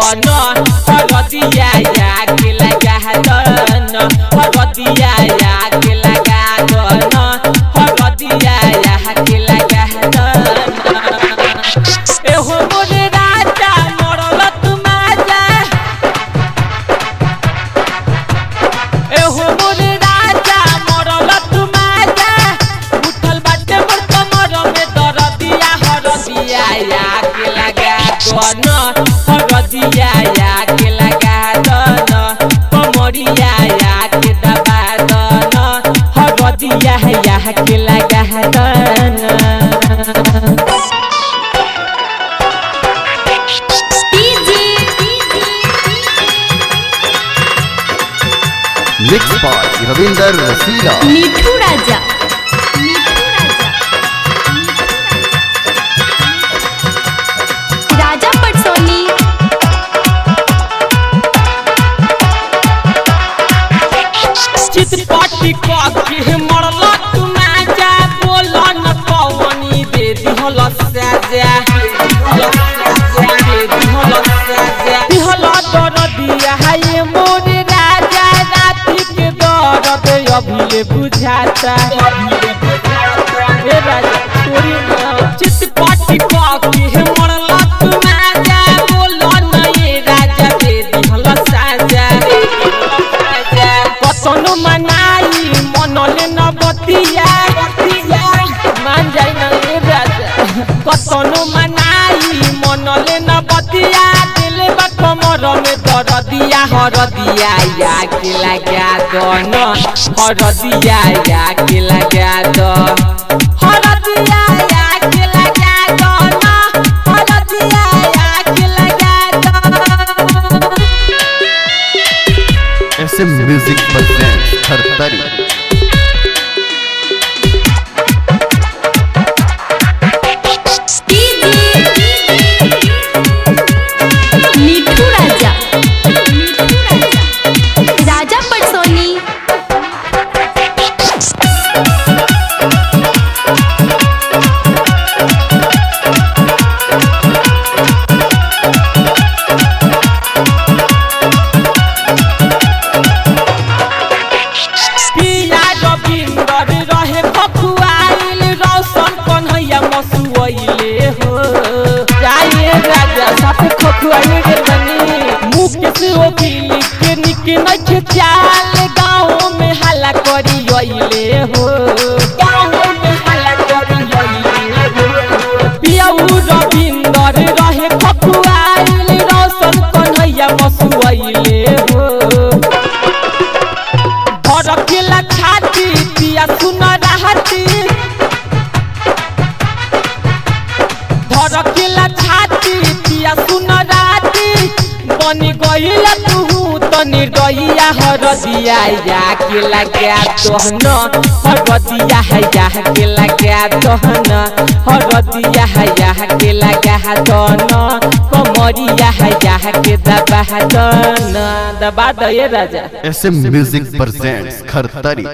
दोन हरदिया के लगा दोन हरदिया के लगा दोन हरदिया के लगा दोन एहो मोरे राजा मरल तुम आजा एहो मोरे राजा मरल तुम आजा उठल बाटे मोर कमर में दर्दिया हरदिया के लगा दोन हरदिया के लगा दोन कमरिया के दबा दोन हरदिया के लगा दोन मिक्स बाय रविंदर रसीला मिठू राजा राजा पटसोनी चितपटी के मरल तुम आजा बोल न पवनी दे दिहल साजा दिहल दर्दिया है मोरे राजा राति के दर्द अभी बुझाता चितपटी के मरल तुम आजा बोल न ये राजा दे दिहल साजा कतनो मनाई मनले न बतिया मान जाई न राजा कतनो मनाई मनले न बतिया दिले बा कमर में दर्दिया हरदिया के लगा दोन हरदिया के लगा दो हरदिया के लगा दोन हरदिया के लगा दो SM म्यूजिक प्रेजेंट्स खरतरी मिठू राजा राजा पटसोनी पिया रविंदर रहे खखुआइल रौशन कन्हैया मसुआइले हो जाए राजा साथे खखुआइल रे बनी मुकेश वकील के निके नखे चाल गाँव में हल्ला करी आइले हो गाँव में हल्ला करी आइले हो पिया रविंदर रहे खखुआइल रौशन कन्हैया मसुआइले हो रखेला छाती पिया सुन रहती रखेला छाती पिया सुन रहती बनी गईल तू तो निर्दयिया हरदिया के लगा दोहन हरदिया के लगा दोहन हरदिया के लगा दोन कमरिया के दबा दोन दबा दे राजा SM म्यूजिक प्रेजेंट्स खरतरी।